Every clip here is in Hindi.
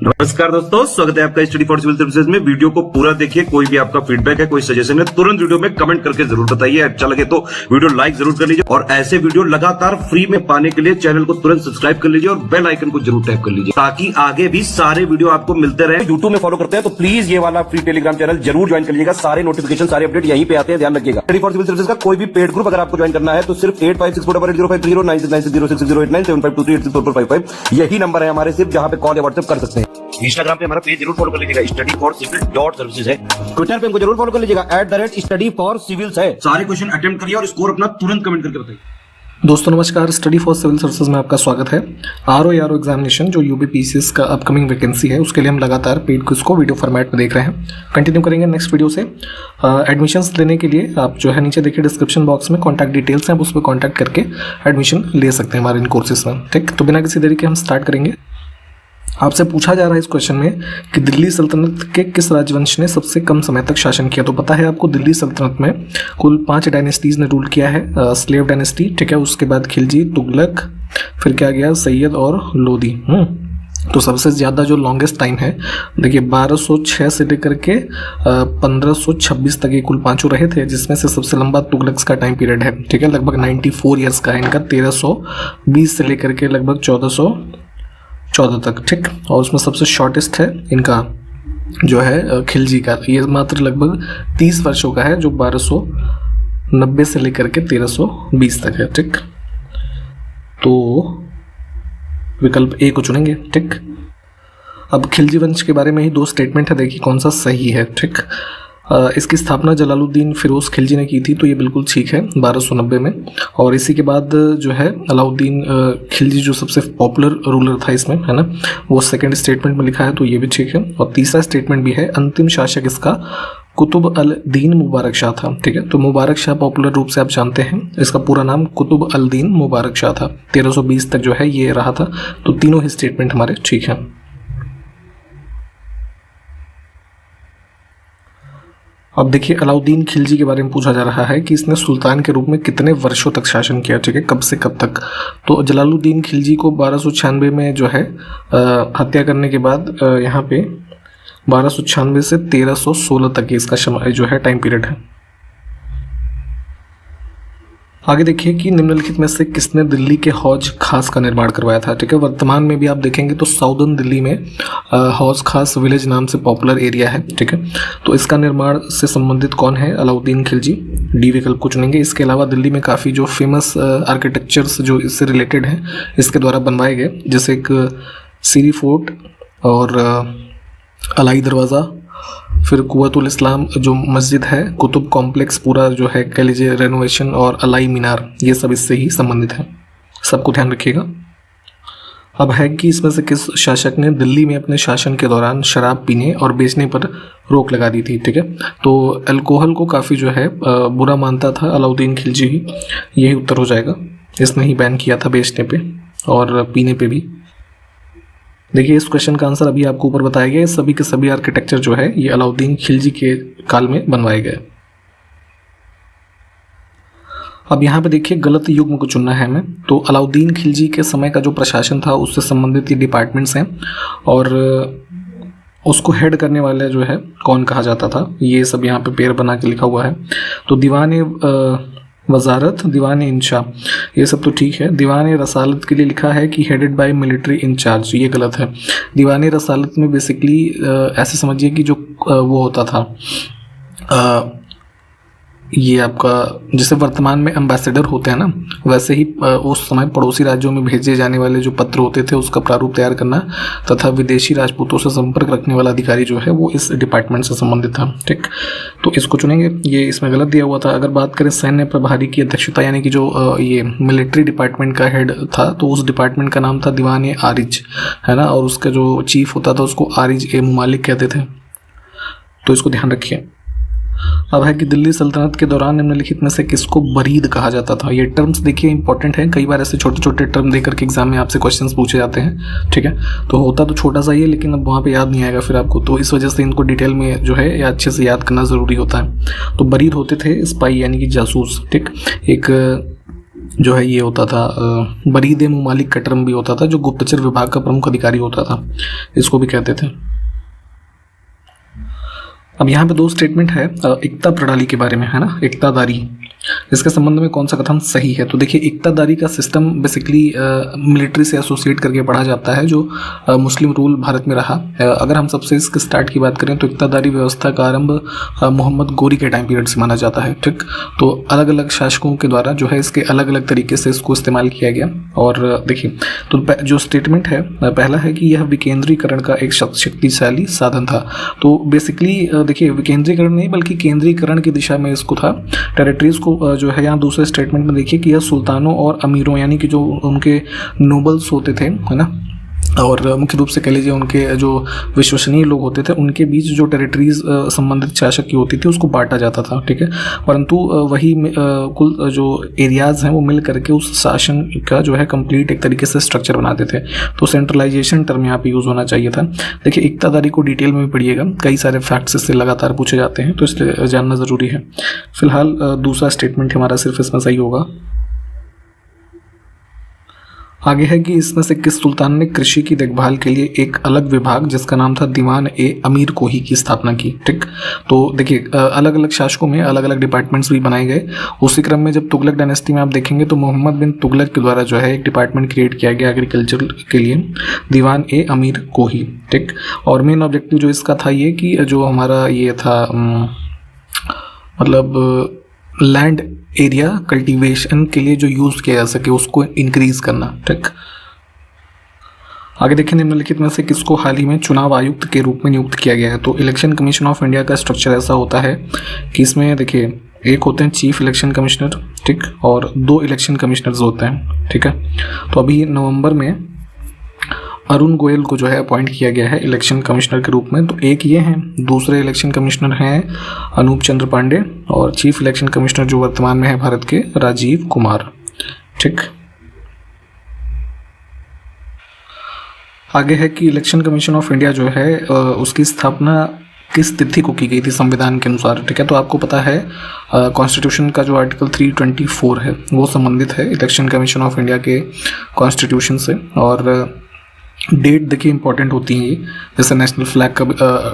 नमस्कार दोस्तों, स्वागत है आपका स्टडी फॉर सिविल सर्विसेज में। वीडियो को पूरा देखिए। कोई भी आपका फीडबैक है, कोई सजेशन है, तुरंत वीडियो में कमेंट करके जरूर बताइए। अच्छा लगे तो वीडियो लाइक जरूर कर लीजिए और ऐसे वीडियो लगातार फ्री में पाने के लिए चैनल को तुरंत सब्सक्राइब कर लीजिए और बेल आइकन को जरूर टैप कर लीजिए ताकि आगे भी सारे वीडियो आपको मिलते रहे। यूट्यूब में फॉलो करते हैं तो प्लीज ये वाला फ्री टेलीग्राम चैनल जरूर ज्वाइन कर लीजिएगा। सारे नोटिफिकेशन, सारे अपडेट यहीं पे आते हैं, ध्यान रखिएगा। स्टडी फॉर सिविल सर्विसेज का कोई भी पेड ग्रुप अगर आपको ज्वाइन करना है तो सिर्फ 856480560609697523864455 यही नंबर है हमारे, सिर्फ जहां पे कॉल या व्हाट्सएप कर सकते हैं। इंस्टाग्राम पे हमारा पेज जरूर फॉलो कर लीजिएगा, स्टडी फॉर सिविल .सर्विसेज है। ट्विटर पे हमको जरूर फॉलो कर लीजिएगा, @study for civils है। सारे क्वेश्चन अटेम्प्ट करिए और स्कोर अपना तुरंत कमेंट करके बताइए। दोस्तों नमस्कार, स्टडी फॉर सिविल सर्विसेज में आपका स्वागत है। आरओ एग्जामिनेशन जो यूपीपीसीएस का अपकमिंग वैकेंसी है उसके लिए हम लगातार पेड क्विज को वीडियो फॉर्मेट में देख रहे हैं। कंटिन्यू करेंगे नेक्स्ट वीडियो से। एडमिशन्स लेने के लिए आप जो है नीचे देखिए डिस्क्रिप्शन बॉक्स में कॉन्टैक्ट डिटेल्स हैं, आप उस पर कॉन्टैक्ट करके एडमिशन ले सकते हैं हमारे इन कोर्सेज में। ठीक, तो बिना किसी देरी के हम स्टार्ट करेंगे। आपसे पूछा जा रहा है इस क्वेश्चन में कि दिल्ली सल्तनत के किस राजवंश ने सबसे कम समय तक शासन किया। तो पता है आपको दिल्ली सल्तनत में कुल 5 डायनेस्टीज ने रूल किया है। स्लेव डायनेस्टी, ठीक है, उसके बाद खिलजी, तुगलक, फिर क्या गया सैयद और लोदी। तो सबसे ज़्यादा जो लॉन्गेस्ट टाइम है देखिए 1206 से लेकर के 1526 तक ये कुल पाँचों रहे थे, जिसमें से सबसे लंबा तुगलक का टाइम पीरियड है। ठीक है, लगभग 94 ईयर्स का है इनका, 1320 से लेकर के लगभग 1414 तक। ठीक, और उसमें सबसे शॉर्टेस्ट है इनका जो है खिलजी का, ये मात्र लगभग 30 वर्षों का है, जो 1290 से लेकर के 1320 तक है। ठीक, तो विकल्प ए को चुनेंगे। ठीक, अब खिलजी वंश के बारे में ही 2 स्टेटमेंट है, देखिए कौन सा सही है। ठीक, इसकी स्थापना जलालुद्दीन फिरोज खिलजी ने की थी, तो ये बिल्कुल ठीक है 1290 में। और इसी के बाद जो है अलाउद्दीन खिलजी जो सबसे पॉपुलर रूलर था इसमें, है ना, वो सेकंड स्टेटमेंट में लिखा है, तो ये भी ठीक है। और तीसरा स्टेटमेंट भी है, अंतिम शासक इसका कुतुब अल दीन मुबारक शाह था। ठीक है, तो मुबारक शाह पॉपुलर रूप से आप जानते हैं, इसका पूरा नाम कुतुब अल दीन मुबारक शाह था। 1320 तक जो है ये रहा था। तो तीनों ही स्टेटमेंट हमारे ठीक है। अब देखिए अलाउद्दीन खिलजी के बारे में पूछा जा रहा है कि इसने सुल्तान के रूप में कितने वर्षों तक शासन किया। ठीक है, कब से कब तक। तो जलालुद्दीन खिलजी को 1296 में जो है हत्या करने के बाद यहाँ पे 1296 से 1316 तक इसका जो है टाइम पीरियड है। आगे देखिए कि निम्नलिखित में से किसने दिल्ली के हौज खास का निर्माण करवाया था। ठीक है, वर्तमान में भी आप देखेंगे तो साउदर्न दिल्ली में हौज खास विलेज नाम से पॉपुलर एरिया है। ठीक है, तो इसका निर्माण से संबंधित कौन है, अलाउद्दीन खिलजी। डी विकल्प को चुनेंगे। इसके अलावा दिल्ली में काफ़ी जो फेमस आर्किटेक्चर्स जो इससे रिलेटेड हैं इसके द्वारा बनवाए गए, जैसे एक सीरी फोर्ट और अलाई दरवाज़ा, फिर कुव्वतुल इस्लाम जो मस्जिद है, कुतुब कॉम्प्लेक्स पूरा जो है कह लीजिए रेनोवेशन, और अलाई मीनार, ये सब इससे ही संबंधित है। सबको ध्यान रखिएगा। अब है कि इसमें से किस शासक ने दिल्ली में अपने शासन के दौरान शराब पीने और बेचने पर रोक लगा दी थी। ठीक है, तो अल्कोहल को काफ़ी जो है बुरा मानता था अलाउद्दीन खिलजी ही, यही उत्तर हो जाएगा। इसने ही बैन किया था बेचने पे और पीने पे भी। देखिए इस क्वेश्चन का आंसर अभी आपको ऊपर बताया गया। सभी के सभी आर्किटेक्चर जो है ये अलाउद्दीन खिलजी के काल में बनवाए गए। अब यहाँ पे देखिए गलत युग्म को चुनना है हमें। तो अलाउद्दीन खिलजी के समय का जो प्रशासन था उससे संबंधित ये डिपार्टमेंट्स हैं और उसको हेड करने वाले जो है कौन कहा जाता था, ये सब यहाँ पे पेड़ बना के लिखा हुआ है। तो दीवान वजारत, दीवान इंशा, ये सब तो ठीक है। दीवान रसालत के लिए लिखा है कि हेडेड बाय मिलिट्री इंचार्ज, ये गलत है। दीवान रसालत में बेसिकली ऐसे समझिए कि जो वो होता था ये आपका जैसे वर्तमान में एम्बेसडर होते हैं ना, वैसे ही उस समय पड़ोसी राज्यों में भेजे जाने वाले जो पत्र होते थे उसका प्रारूप तैयार करना तथा विदेशी राजपूतों से संपर्क रखने वाला अधिकारी जो है वो इस डिपार्टमेंट से संबंधित था। ठीक, तो इसको चुनेंगे। ये इसमें गलत दिया हुआ था। अगर बात करें सैन्य प्रभारी की अध्यक्षता, यानी कि जो ये मिलिट्री डिपार्टमेंट का हेड था, तो उस डिपार्टमेंट का नाम था दीवान आरिज, है ना, और उसका जो चीफ होता था उसको आरिज ए मुमालिक कहते थे। तो इसको ध्यान रखिए। अब है कि दिल्ली सल्तनत के दौरान निम्नलिखित में से किसको बरीद कहा जाता था। ये टर्म्स देखिए इंपॉर्टेंट हैं, कई बार ऐसे छोटे छोटे टर्म देकर के एग्जाम में आपसे क्वेश्चंस पूछे जाते हैं। ठीक है, तो होता तो छोटा सा ही है लेकिन अब वहाँ पे याद नहीं आएगा फिर आपको, तो इस वजह से इनको डिटेल में जो है या अच्छे से याद करना ज़रूरी होता है। तो बरीद होते थे स्पाई यानी कि जासूस। ठीक, एक जो है ये होता था बरीद मुमालिक का टर्म भी होता था, जो गुप्तचर विभाग का प्रमुख अधिकारी होता था, इसको भी कहते थे। अब यहाँ पे दो स्टेटमेंट है एकता प्रणाली के बारे में, है ना, एकतादारी, इसके संबंध में कौन सा कथन सही है? तो देखिए एकतादारी का सिस्टम बेसिकली मिलिट्री से एसोसिएट करके पढ़ा जाता है, जो मुस्लिम रूल भारत में रहा। अगर हम सबसे इसके स्टार्ट की बात करें तो एकतादारी व्यवस्था का आरंभ मोहम्मद गोरी के टाइम पीरियड से माना जाता है, ठीक। तो अलग अलग शासकों के द्वारा जो है इसके अलग अलग तरीके से इसको इस्तेमाल किया गया। और देखिए तो जो स्टेटमेंट है पहला है कि यह विकेंद्रीकरण का एक शक्तिशाली साधन था। तो बेसिकली देखिए विकेंद्रीकरण नहीं बल्कि केंद्रीकरण की दिशा में इसको था। टेरिटरीज को जो है यहाँ दूसरे स्टेटमेंट में देखिए कि यह सुल्तानों और अमीरों यानी कि जो उनके नोबल्स होते थे, है ना, और मुख्य रूप से कह लीजिए उनके जो विश्वसनीय लोग होते थे उनके बीच जो टेरिटरीज संबंधित शासक की होती थी उसको बांटा जाता था, ठीक है। परंतु वही कुल जो एरियाज हैं वो मिल करके उस शासन का जो है कंप्लीट एक तरीके से स्ट्रक्चर बनाते थे। तो सेंट्रलाइजेशन टर्म यहाँ पे यूज़ होना चाहिए था। देखिए एकतादारी को डिटेल में भी पढ़िएगा, कई सारे फैक्ट्स इससे लगातार पूछे जाते हैं, तो इसलिए जानना ज़रूरी है। फिलहाल दूसरा स्टेटमेंट हमारा सिर्फ इसमें सही होगा। आगे है कि इसमें से किस सुल्तान ने कृषि की देखभाल के लिए एक अलग विभाग जिसका नाम था दीवान ए अमीर कोही की स्थापना की, ठीक। तो देखिए अलग अलग शासकों में अलग अलग डिपार्टमेंट्स भी बनाए गए। उसी क्रम में जब तुगलक डायनेस्टी में आप देखेंगे तो मोहम्मद बिन तुगलक के द्वारा जो है एक डिपार्टमेंट क्रिएट किया गया एग्रीकल्चर के लिए, दीवान ए अमीर कोही, ठीक। और मेन ऑब्जेक्टिव जो इसका था ये कि जो हमारा ये था मतलब लैंड एरिया कल्टीवेशन के लिए जो यूज किया जा सके उसको इंक्रीज करना, ठीक। आगे देखिए निम्नलिखित में से किसको हाल ही में चुनाव आयुक्त के रूप में नियुक्त किया गया है? तो इलेक्शन कमीशन ऑफ इंडिया का स्ट्रक्चर ऐसा होता है कि इसमें देखिए एक होते हैं चीफ इलेक्शन कमिश्नर, ठीक, और 2 इलेक्शन कमिश्नर्स होते हैं, ठीक है। तो अभी नवंबर में अरुण गोयल को जो है अपॉइंट किया गया है इलेक्शन कमिश्नर के रूप में। तो एक ये हैं, दूसरे इलेक्शन कमिश्नर हैं अनूप चंद्र पांडे, और चीफ इलेक्शन कमिश्नर जो वर्तमान में है भारत के राजीव कुमार, ठीक। आगे है कि इलेक्शन कमीशन ऑफ इंडिया जो है उसकी स्थापना किस तिथि को की गई थी संविधान के अनुसार, ठीक है। तो आपको पता है कॉन्स्टिट्यूशन का जो आर्टिकल 324 है वो संबंधित है इलेक्शन कमीशन ऑफ इंडिया के कॉन्स्टिट्यूशन से। और डेट देखिए इंपॉर्टेंट होती है, जैसे नेशनल फ्लैग का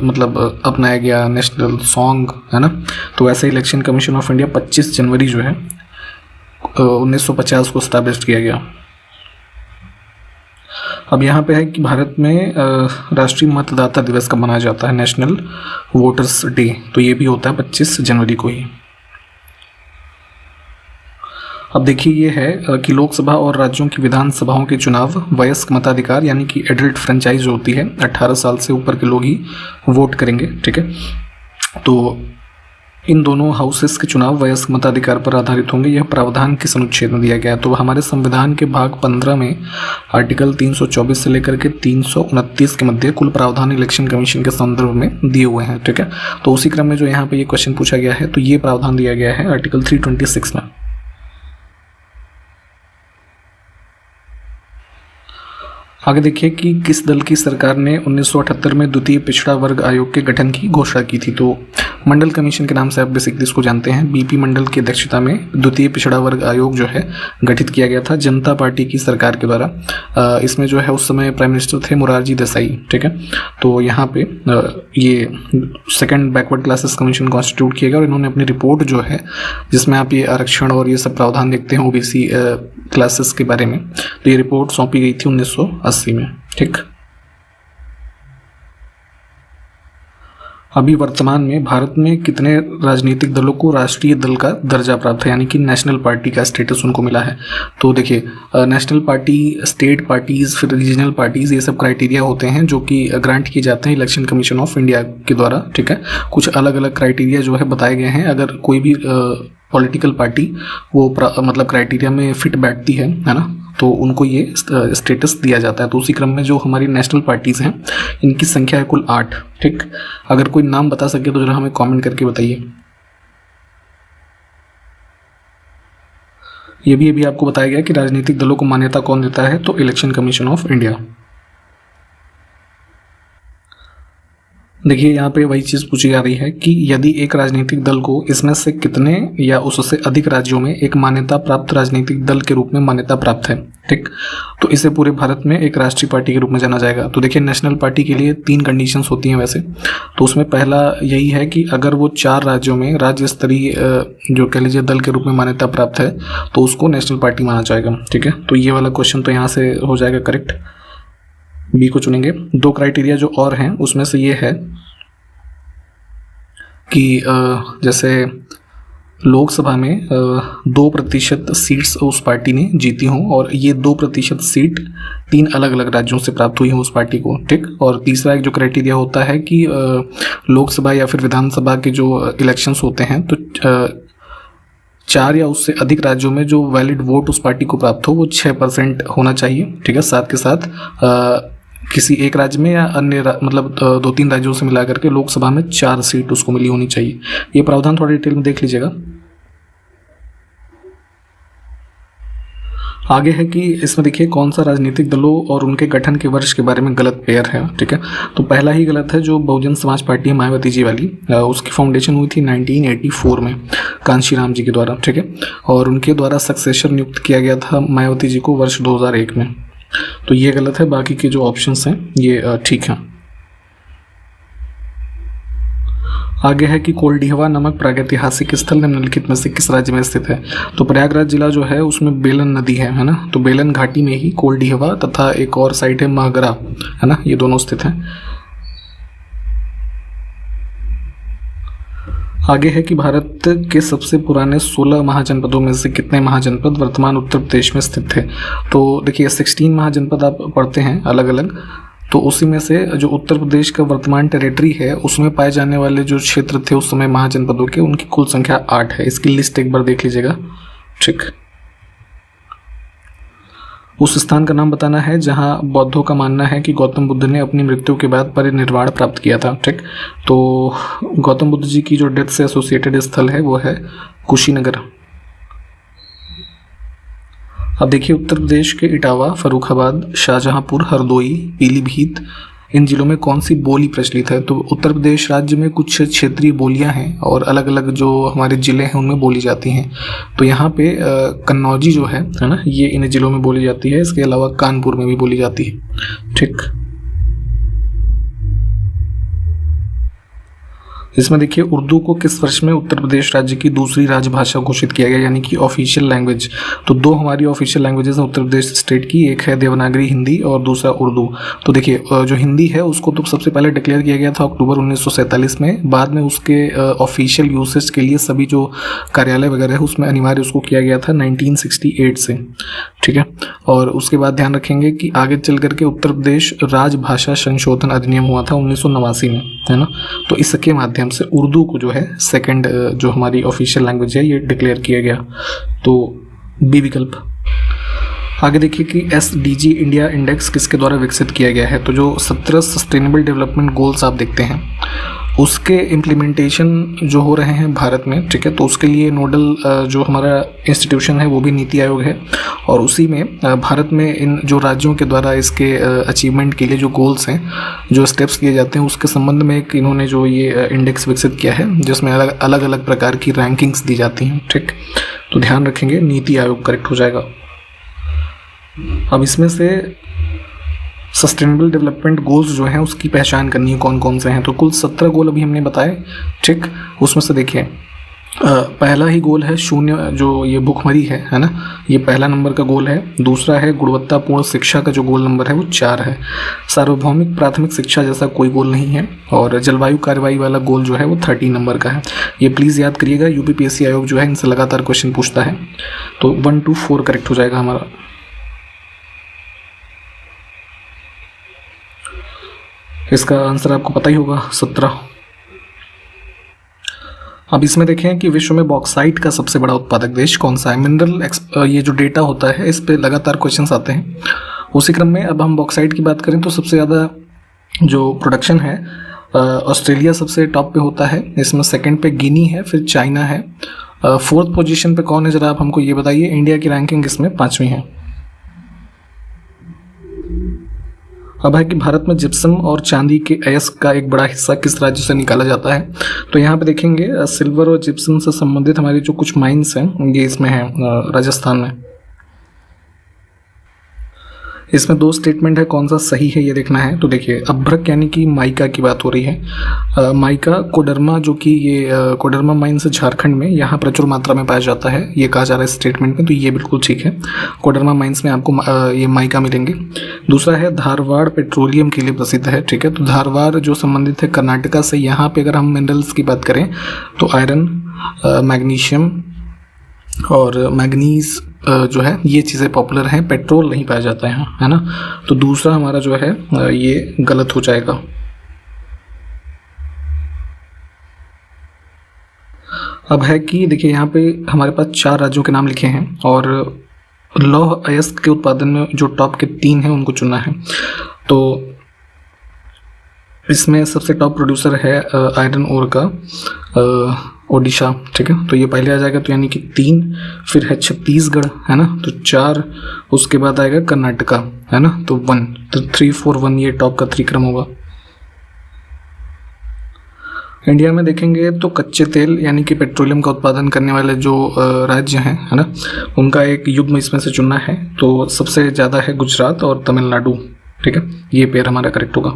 मतलब अपनाया गया, नेशनल सॉन्ग, है ना। तो वैसे इलेक्शन कमीशन ऑफ इंडिया 25 जनवरी जो है 1950 को स्टैब्लिश किया गया। अब यहाँ पे है कि भारत में राष्ट्रीय मतदाता दिवस कब मनाया जाता है? नेशनल वोटर्स डे, तो ये भी होता है 25 जनवरी को ही। अब देखिए ये है कि लोकसभा और राज्यों की विधानसभाओं के चुनाव वयस्क मताधिकार यानी कि एडल्ट फ्रेंचाइज होती है, 18 साल से ऊपर के लोग ही वोट करेंगे, ठीक है। तो इन दोनों हाउसेस के चुनाव वयस्क मताधिकार पर आधारित होंगे। यह प्रावधान किस अनुच्छेद में दिया गया है? तो हमारे संविधान के भाग 15 में आर्टिकल 324 से लेकर के 329 के मध्य कुल प्रावधान इलेक्शन कमीशन के संदर्भ में दिए हुए हैं, ठीक है। तो उसी क्रम में जो यहाँ पे ये क्वेश्चन पूछा गया है तो ये प्रावधान दिया गया है आर्टिकल 326 में। आगे देखिए कि किस दल की सरकार ने 1978 में द्वितीय पिछड़ा वर्ग आयोग के गठन की घोषणा की थी? तो मंडल कमीशन के नाम से आप बेसिकली इसको जानते हैं। बीपी मंडल की अध्यक्षता में द्वितीय पिछड़ा वर्ग आयोग जो है गठित किया गया था जनता पार्टी की सरकार के द्वारा। इसमें जो है उस समय प्राइम मिनिस्टर थे मोरारजी देसाई, ठीक है। तो यहाँ पे ये second backward classes commission constitute किया गया और इन्होंने अपनी रिपोर्ट जो है जिसमें आप ये आरक्षण और ये सब प्रावधान देखते हैं ओबीसी क्लासेस के बारे में, तो ये रिपोर्ट सौंपी गई थी 1980 में, ठीक। अभी वर्तमान में भारत में कितने राजनीतिक दलों को राष्ट्रीय दल का दर्जा प्राप्त है यानी कि नेशनल पार्टी का स्टेटस उनको मिला है? तो देखिए नेशनल पार्टी, स्टेट पार्टीज, फिर रीजनल पार्टीज, ये सब क्राइटेरिया होते हैं जो कि ग्रांट किए जाते हैं इलेक्शन कमीशन ऑफ इंडिया के द्वारा, ठीक है। कुछ अलग अलग क्राइटेरिया जो है बताए गए हैं। अगर कोई भी पॉलिटिकल पार्टी वो मतलब क्राइटेरिया में फिट बैठती है ना, तो उनको ये स्टेटस दिया जाता है। तो उसी क्रम में जो हमारी नेशनल पार्टीज हैं इनकी संख्या है कुल 8, ठीक। अगर कोई नाम बता सके तो जरा हमें कमेंट करके बताइए। ये भी अभी आपको बताया गया कि राजनीतिक दलों को मान्यता कौन देता है, तो इलेक्शन कमीशन ऑफ इंडिया। देखिए यहाँ पे वही चीज़ पूछी जा रही है कि यदि एक राजनीतिक दल को इसमें से कितने या उससे अधिक राज्यों में एक मान्यता प्राप्त राजनीतिक दल के रूप में मान्यता प्राप्त है, ठीक, तो इसे पूरे भारत में एक राष्ट्रीय पार्टी के रूप में जाना जाएगा। तो देखिए नेशनल पार्टी के लिए 3 कंडीशंस होती हैं वैसे, तो उसमें पहला यही है कि अगर वो 4 राज्यों में राज्य स्तरीय जो कह लीजिए दल के रूप में मान्यता प्राप्त है तो उसको नेशनल पार्टी माना जाएगा, ठीक है। तो ये वाला क्वेश्चन तो यहाँ से हो जाएगा करेक्ट, बी को चुनेंगे। 2 क्राइटेरिया जो और हैं उसमें से ये है कि जैसे लोकसभा में 2% सीट्स उस पार्टी ने जीती हों और ये 2% सीट 3 अलग अलग राज्यों से प्राप्त हुई हों उस पार्टी को, ठीक। और तीसरा एक जो क्राइटेरिया होता है कि लोकसभा या फिर विधानसभा के जो इलेक्शंस होते हैं तो 4 या उससे अधिक राज्यों में जो वैलिड वोट उस पार्टी को प्राप्त हो वो 6% होना चाहिए, ठीक है। साथ के साथ किसी एक राज्य में या अन्य मतलब 2-3 राज्यों से मिलाकर के लोकसभा में 4 सीट उसको मिली होनी चाहिए। ये प्रावधान थोड़ा डिटेल में देख लीजिएगा। आगे है कि इसमें देखिए कौन सा राजनीतिक दलों और उनके गठन के वर्ष के बारे में गलत पेयर है, ठीक है। तो पहला ही गलत है जो बहुजन समाज पार्टी है मायावती जी वाली, उसकी फाउंडेशन हुई थी 1984 में कांशीराम जी के द्वारा, ठीक है। और उनके द्वारा सक्सेसर नियुक्त किया गया था मायावती जी को वर्ष 2001 में। तो ये गलत है, बाकी के जो ऑप्शंस हैं ये ठीक हैं। आगे है कि कोल्डिहवा नामक प्रागैतिहासिक स्थल निम्नलिखित में से किस राज्य में स्थित है। तो प्रयागराज जिला जो है उसमें बेलन नदी है ना, तो बेलन घाटी में ही कोल्डिहवा तथा एक और साइट है मागरा, है ना, ये दोनों स्थित हैं। आगे है कि भारत के सबसे पुराने 16 महाजनपदों में से कितने महाजनपद वर्तमान उत्तर प्रदेश में स्थित थे। तो देखिए 16 महाजनपद आप पढ़ते हैं अलग अलग, तो उसी में से जो उत्तर प्रदेश का वर्तमान टेरिटरी है उसमें पाए जाने वाले जो क्षेत्र थे उस समय महाजनपदों के, उनकी कुल संख्या 8 है। इसकी लिस्ट एक बार देख लीजिएगा, ठीक। उस स्थान का नाम बताना है जहां बौद्धों का मानना है कि गौतम बुद्ध ने अपनी मृत्यु के बाद परिनिर्वाण प्राप्त किया था, ठीक। तो गौतम बुद्ध जी की जो डेथ से एसोसिएटेड स्थल है वो है कुशीनगर। अब देखिए उत्तर प्रदेश के इटावा, फर्रुखाबाद, शाहजहांपुर, हरदोई, पीलीभीत, इन जिलों में कौन सी बोली प्रचलित है। तो उत्तर प्रदेश राज्य में कुछ क्षेत्रीय बोलियां हैं और अलग अलग जो हमारे ज़िले हैं उनमें बोली जाती हैं। तो यहाँ पे कन्नौजी जो है ना, ये इन जिलों में बोली जाती है। इसके अलावा कानपुर में भी बोली जाती है, ठीक। इसमें देखिए उर्दू को किस वर्ष में उत्तर प्रदेश राज्य की दूसरी राजभाषा घोषित किया गया, यानी कि ऑफिशियल लैंग्वेज। तो 2 हमारी ऑफिशियल लैंग्वेजेस हैं उत्तर प्रदेश स्टेट की, एक है देवनागरी हिंदी और दूसरा उर्दू। तो देखिए जो हिंदी है उसको तो सबसे पहले डिक्लेयर किया गया था अक्टूबर 1947 में, बाद में उसके ऑफिशियल यूसेज के लिए सभी जो कार्यालय वगैरह है उसमें अनिवार्य उसको किया गया था 1968 से, ठीक है। और उसके बाद ध्यान रखेंगे कि आगे चल करके उत्तर प्रदेश राजभाषा संशोधन अधिनियम हुआ था 1989 में, है ना। तो इसके माध्यम से उर्दू को जो है सेकंड जो हमारी ऑफिशियल लैंग्वेज है ये डिक्लेयर किया गया। तो बी विकल्प। आगे देखिए कि SDG इंडिया इंडेक्स किसके द्वारा विकसित किया गया है। तो जो 17 सस्टेनेबल डेवलपमेंट गोल्स आप देखते हैं उसके इम्प्लीमेंटेशन जो हो रहे हैं भारत में, ठीक है। तो उसके लिए नोडल जो हमारा इंस्टीट्यूशन है वो भी नीति आयोग है और उसी में भारत में इन जो राज्यों के द्वारा इसके अचीवमेंट के लिए जो गोल्स हैं, जो स्टेप्स लिए जाते हैं, उसके संबंध में एक इन्होंने जो ये इंडेक्स विकसित किया है जिसमें अलग अलग प्रकार की रैंकिंग्स दी जाती हैं, ठीक। तो ध्यान रखेंगे नीति आयोग करेक्ट हो जाएगा। अब इसमें से सस्टेनेबल डेवलपमेंट गोल्स जो हैं उसकी पहचान करनी है कौन कौन से हैं। तो कुल 17 गोल अभी हमने बताए, ठीक। उसमें से देखिए पहला ही गोल है शून्य जो ये भुखमरी है ना, ये पहला नंबर का गोल है। दूसरा है गुणवत्तापूर्ण शिक्षा का जो गोल नंबर है वो 4 है। सार्वभौमिक प्राथमिक शिक्षा जैसा कोई गोल नहीं है। और जलवायु कार्रवाई वाला गोल जो है वो 13 नंबर का है। ये प्लीज़ याद करिएगा, UPPSC आयोग जो है इनसे लगातार क्वेश्चन पूछता है। तो 1 to 4 करेक्ट हो जाएगा हमारा। इसका आंसर आपको पता ही होगा 17। अब इसमें देखें कि विश्व में बॉक्साइट का सबसे बड़ा उत्पादक देश कौन सा है। मिनरल ये जो डेटा होता है इस पे लगातार क्वेश्चंस आते हैं। उसी क्रम में अब हम बॉक्साइट की बात करें तो सबसे ज़्यादा जो प्रोडक्शन है ऑस्ट्रेलिया सबसे टॉप पे होता है। इसमें सेकंड पे गिनी है, फिर चाइना है। 4th पोजीशन पे कौन है जरा आप हमको ये बताइए। इंडिया की रैंकिंग इसमें 5वीं है। अब है कि भारत में जिप्सम और चांदी के अयस्क का एक बड़ा हिस्सा किस राज्य से निकाला जाता है। तो यहाँ पे देखेंगे सिल्वर और जिप्सम से संबंधित हमारी जो कुछ माइंस हैं ये इसमें है राजस्थान में। इसमें दो स्टेटमेंट है, कौन सा सही है ये देखना है। तो देखिए अभ्रक यानी कि माइका की बात हो रही है। माइका कोडरमा जो कि ये कोडरमा माइंस झारखंड में यहाँ प्रचुर मात्रा में पाया जाता है, ये कहा जा रहा है स्टेटमेंट में। तो ये बिल्कुल ठीक है, कोडरमा माइंस में आपको ये माइका मिलेंगे। दूसरा है धारवाड़ पेट्रोलियम के लिए प्रसिद्ध है, ठीक है। तो धारवाड़ जो संबंधित है कर्नाटका से। यहाँ पे अगर हम मिनरल्स की बात करें तो आयरन, मैग्नीशियम और मैग्नीज जो है ये चीज़ें पॉपुलर हैं। पेट्रोल नहीं पाया जाता है यहाँ, है ना। तो दूसरा हमारा जो है ये गलत हो जाएगा। अब है कि देखिए यहाँ पे हमारे पास 4 राज्यों के नाम लिखे हैं और लौह अयस्क के उत्पादन में जो टॉप के 3 हैं उनको चुना है। तो इसमें सबसे टॉप प्रोड्यूसर है आयरन ओर का ओडिशा, ठीक है। तो ये पहले आ जाएगा, तो यानी कि 3, फिर है छत्तीसगढ़, है ना। तो 4, उसके बाद आएगा कर्नाटका, है ना। तो 1, तो 3, 4, 1 ये टॉप का 3 क्रम होगा। इंडिया में देखेंगे तो कच्चे तेल यानी कि पेट्रोलियम का उत्पादन करने वाले जो राज्य हैं, है ना, उनका एक युग्म इसमें से चुनना है। तो सबसे ज़्यादा है गुजरात और तमिलनाडु, ठीक है। ये पेयर हमारा करेक्ट होगा।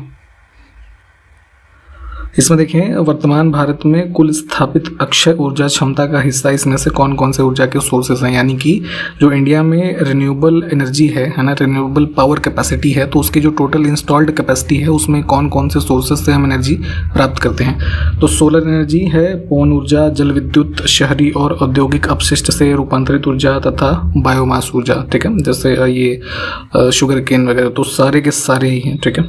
इसमें देखें वर्तमान भारत में कुल स्थापित अक्षय ऊर्जा क्षमता का हिस्सा इसमें से कौन कौन से ऊर्जा के सोर्सेस हैं, यानी कि जो इंडिया में रिन्यूएबल एनर्जी है ना, रिन्यूएबल पावर कैपेसिटी है, तो उसकी जो टोटल इंस्टॉल्ड कैपेसिटी है उसमें कौन कौन से सोर्सेस से हम एनर्जी प्राप्त करते हैं। तो सोलर एनर्जी है, पवन ऊर्जा, जल विद्युत, शहरी और औद्योगिक अपशिष्ट से रूपांतरित ऊर्जा तथा बायोमास ऊर्जा, ठीक है। जैसे ये शुगर केन वगैरह, तो सारे के सारे ही हैं, ठीक है।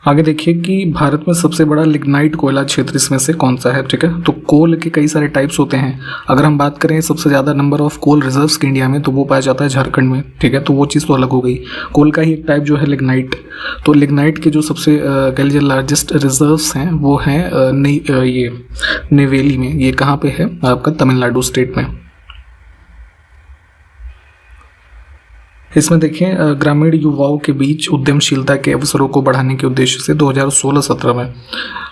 आगे देखिए कि भारत में सबसे बड़ा लिग्नाइट कोयला क्षेत्र इसमें से कौन सा है, ठीक है। तो कोल के कई सारे टाइप्स होते हैं। अगर हम बात करें सबसे ज़्यादा नंबर ऑफ कोल रिजर्व्स के इंडिया में, तो वो पाया जाता है झारखंड में, ठीक है। तो वो चीज़ तो अलग हो गई। कोल का ही एक टाइप जो है लिग्नाइट। तो लिग्नाइट के जो सबसे कह लीजिए लार्जेस्ट रिजर्व्स हैं वो हैं ये नेवेली में। ये कहाँ पे है आपका, तमिलनाडु स्टेट में। इसमें देखें ग्रामीण युवाओं के बीच उद्यमशीलता के अवसरों को बढ़ाने के उद्देश्य से 2016-17 में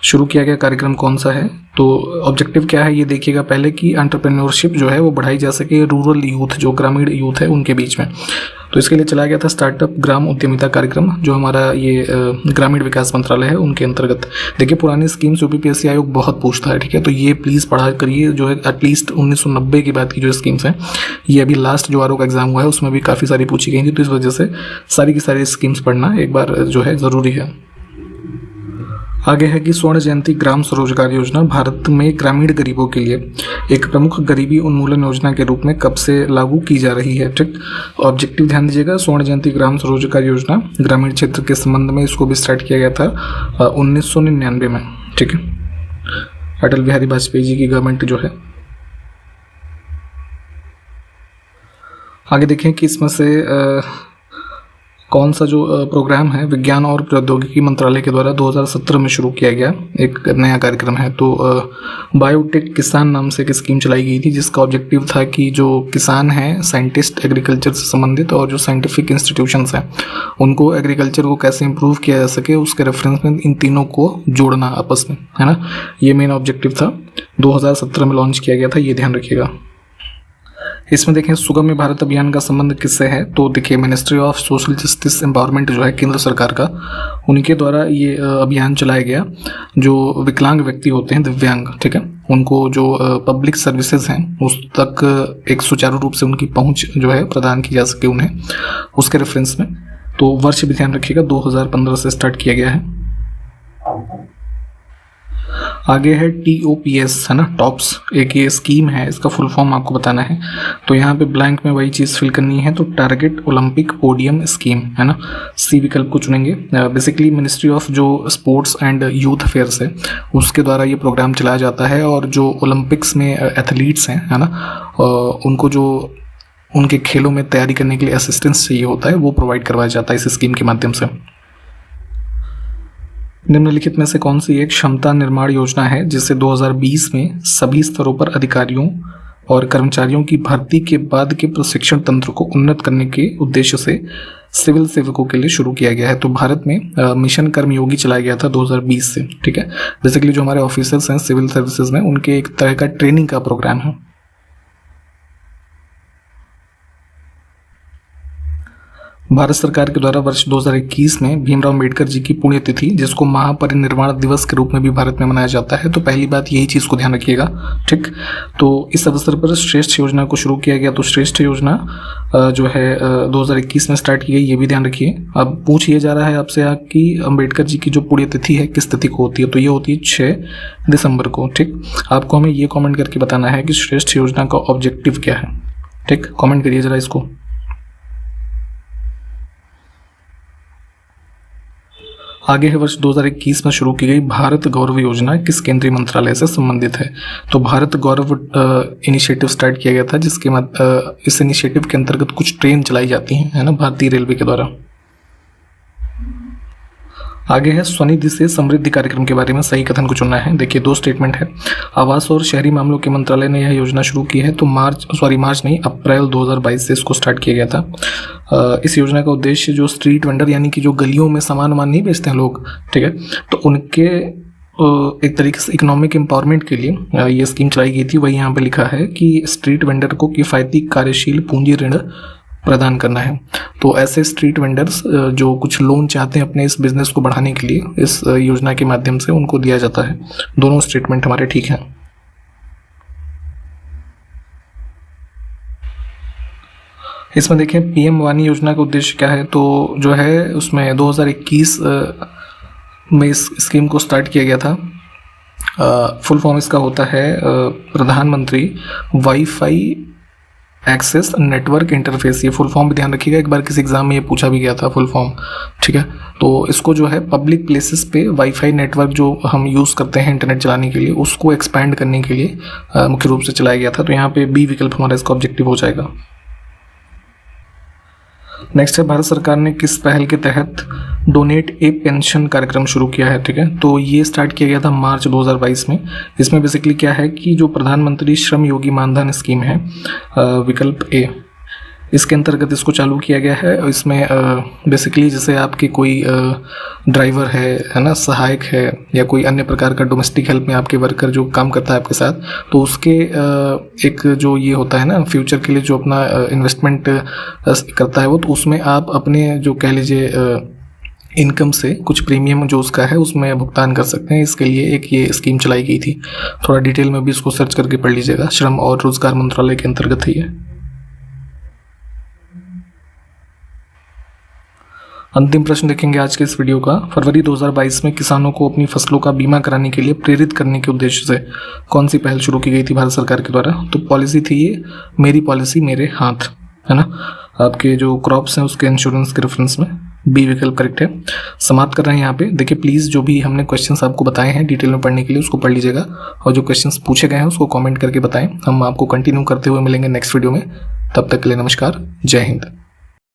शुरू किया गया कार्यक्रम कौन सा है। तो ऑब्जेक्टिव क्या है ये देखिएगा पहले कि एंटरप्रेन्योरशिप जो है वो बढ़ाई जा सके रूरल यूथ, जो ग्रामीण यूथ है उनके बीच में। तो इसके लिए चलाया गया था स्टार्टअप ग्राम उद्यमिता कार्यक्रम, जो हमारा ये ग्रामीण विकास मंत्रालय है उनके अंतर्गत। देखिए पुरानी स्कीम्स यूपीपीएससी आयोग बहुत पूछता है, ठीक है। तो ये प्लीज़ पढ़ा करिए, जो है एटलीस्ट 1990 की बात की जो स्कीम्स हैं, ये अभी लास्ट जो आरओ का एग्जाम हुआ है उसमें भी काफ़ी सारी पूछी गई थी। तो इस वजह से सारी की सारी स्कीम्स पढ़ना एक बार जो है ज़रूरी है। आगे है कि स्वर्ण जयंती ग्राम स्वरोजगार योजना भारत में ग्रामीण गरीबों के लिए एक प्रमुख गरीबी उन्मूलन योजना के रूप में कब से लागू की जा रही है, ठीक। ऑब्जेक्टिव ध्यान दीजिएगा, स्वर्ण जयंती ग्राम स्वरोजगार योजना ग्रामीण क्षेत्र के संबंध में इसको भी स्टार्ट किया गया था 1999 में, ठीक है। अटल बिहारी वाजपेयी जी की गवर्नमेंट जो है। आगे देखें कि इसमें से कौन सा जो प्रोग्राम है विज्ञान और प्रौद्योगिकी मंत्रालय के द्वारा 2017 में शुरू किया गया एक नया कार्यक्रम है। तो बायोटेक किसान नाम से एक स्कीम चलाई गई थी, जिसका ऑब्जेक्टिव था कि जो किसान हैं, साइंटिस्ट, एग्रीकल्चर से संबंधित और जो साइंटिफिक इंस्टीट्यूशंस हैं उनको एग्रीकल्चर को कैसे इम्प्रूव किया जा सके उसके रेफरेंस में इन तीनों को जोड़ना आपस में, है ना। ये मेन ऑब्जेक्टिव था, 2017 में लॉन्च किया गया था, ये ध्यान रखिएगा। इसमें देखें सुगम्य भारत अभियान का संबंध किससे है। तो देखिए ministry of social justice empowerment जो है केंद्र सरकार का, उनके द्वारा ये अभियान चलाया गया। जो विकलांग व्यक्ति होते हैं, दिव्यांग, ठीक है, उनको जो पब्लिक सर्विसेज हैं उस तक एक सुचारू रूप से उनकी पहुंच जो है प्रदान की जा सके उन्हें, उसके रेफरेंस में। तो वर्ष भी ध्यान रखिएगा, 2015 से स्टार्ट किया गया है। आगे है TOPS, है ना, टॉप्स, एक ये स्कीम है, इसका फुल फॉर्म आपको बताना है। तो यहाँ पे ब्लैंक में वही चीज़ फिल करनी है। तो टारगेट ओलंपिक पोडियम स्कीम, है ना, सी विकल्प को चुनेंगे। बेसिकली मिनिस्ट्री ऑफ जो स्पोर्ट्स एंड यूथ अफेयर्स है उसके द्वारा ये प्रोग्राम चलाया जाता है। और जो ओलंपिक्स में एथलीट्स हैं, है ना, उनको जो उनके खेलों में तैयारी करने के लिए असिस्टेंस चाहिए होता है वो प्रोवाइड करवाया जाता है इस स्कीम के माध्यम से। निम्नलिखित में से कौन सी एक क्षमता निर्माण योजना है जिससे 2020 में सभी स्तरों पर अधिकारियों और कर्मचारियों की भर्ती के बाद के प्रशिक्षण तंत्र को उन्नत करने के उद्देश्य से सिविल सेवकों के लिए शुरू किया गया है। तो भारत में मिशन कर्मयोगी चलाया गया था 2020 से। ठीक है, बेसिकली जो हमारे ऑफिसर्स हैं सिविल सर्विसेज में, उनके एक तरह का ट्रेनिंग का प्रोग्राम है। भारत सरकार के द्वारा वर्ष 2021 में भीमराव अम्बेडकर जी की पुण्यतिथि, जिसको महापरिनिर्वाण दिवस के रूप में भी भारत में मनाया जाता है। तो पहली बात यही चीज़ को ध्यान रखिएगा। ठीक, तो इस अवसर पर श्रेष्ठ योजना को शुरू किया गया। तो श्रेष्ठ योजना जो है 2021 में स्टार्ट की गई, ये भी ध्यान रखिए। अब पूछ ये जा रहा है आपसे कि अम्बेडकर जी की जो पुण्यतिथि है किस तिथि को होती है, तो ये होती है 6 दिसंबर को। ठीक, आपको हमें ये कॉमेंट करके बताना है कि श्रेष्ठ योजना का ऑब्जेक्टिव क्या है। ठीक, कॉमेंट करिए जरा इसको। आगे है वर्ष 2021 में शुरू की गई भारत गौरव योजना किस केंद्रीय मंत्रालय से संबंधित है। तो भारत गौरव इनिशिएटिव स्टार्ट किया गया था, जिसके इस इनिशिएटिव के अंतर्गत कुछ ट्रेन चलाई जाती हैं, है ना, भारतीय रेलवे के द्वारा। आगे है स्वनिधि से समृद्धि कार्यक्रम के बारे में सही कथन को चुनना है। देखिए 2 स्टेटमेंट है। आवास और शहरी मामलों के मंत्रालय ने यह योजना शुरू की है। तो अप्रैल 2022 से इसको स्टार्ट किया गया था। इस योजना का उद्देश्य जो स्ट्रीट वेंडर यानी कि जो गलियों में सामान नहीं बेचते हैं लोग, ठीक है, तो उनके एक तरीके से इकोनॉमिक एम्पावरमेंट के लिए ये स्कीम चलाई गई थी। वही यहाँ पे लिखा है कि स्ट्रीट वेंडर को किफ़ायती कार्यशील पूंजी ऋण प्रदान करना है। तो ऐसे स्ट्रीट वेंडर्स जो कुछ लोन चाहते हैं अपने इस बिजनेस को बढ़ाने के लिए, इस योजना के माध्यम से उनको दिया जाता है। दोनों स्टेटमेंट हमारे ठीक हैं। इसमें देखें पीएम वानी योजना का उद्देश्य क्या है। तो जो है उसमें 2021 में इस स्कीम को स्टार्ट किया गया था। फुल फॉर्म इसका होता है प्रधानमंत्री वाईफाई एक्सेस नेटवर्क इंटरफेस। ये फुल फॉर्म भी ध्यान रखिएगा, एक बार किसी एग्जाम में ये पूछा भी गया था फुल फॉर्म। ठीक है, तो इसको जो है पब्लिक प्लेसेस पे वाईफाई नेटवर्क जो हम यूज़ करते हैं इंटरनेट चलाने के लिए, उसको एक्सपैंड करने के लिए मुख्य रूप से चलाया गया था। तो यहाँ पे बी विकल्प हमारा इसका ऑब्जेक्टिव हो जाएगा। नेक्स्ट है भारत सरकार ने किस पहल के तहत डोनेट ए पेंशन कार्यक्रम शुरू किया है। ठीक है, तो ये स्टार्ट किया गया था मार्च 2022 में। इसमें बेसिकली क्या है कि जो प्रधानमंत्री श्रम योगी मानधन स्कीम है, विकल्प ए, इसके अंतर्गत इसको चालू किया गया है। इसमें बेसिकली जैसे आपके कोई ड्राइवर है ना, सहायक है, या कोई अन्य प्रकार का डोमेस्टिक हेल्प में आपके वर्कर जो काम करता है आपके साथ, तो उसके एक जो ये होता है ना फ्यूचर के लिए जो अपना इन्वेस्टमेंट करता है वो, तो उसमें आप अपने जो कह लीजिए इनकम से कुछ प्रीमियम जो उसका है उसमें भुगतान कर सकते हैं। इसके लिए एक ये स्कीम चलाई गई थी। थोड़ा डिटेल में भी इसको सर्च करके पढ़ लीजिएगा। श्रम और रोजगार मंत्रालय के अंतर्गत है ये। अंतिम प्रश्न देखेंगे आज के इस वीडियो का। फरवरी 2022 में किसानों को अपनी फसलों का बीमा कराने के लिए प्रेरित करने के उद्देश्य से कौन सी पहल शुरू की गई थी भारत सरकार के द्वारा। तो पॉलिसी थी ये मेरी पॉलिसी मेरे हाथ, है ना। आपके जो क्रॉप्स हैं उसके इंश्योरेंस के रेफरेंस में बी विकल्प करेक्ट है। समाप्त कर रहे हैं यहाँ पे। देखिए प्लीज़ जो भी हमने क्वेश्चंस आपको बताए हैं डिटेल में पढ़ने के लिए उसको पढ़ लीजिएगा, और जो क्वेश्चंस पूछे गए हैं उसको कमेंट करके बताएं। हम आपको कंटिन्यू करते हुए मिलेंगे नेक्स्ट वीडियो में। तब तक के लिए नमस्कार, जय हिंद।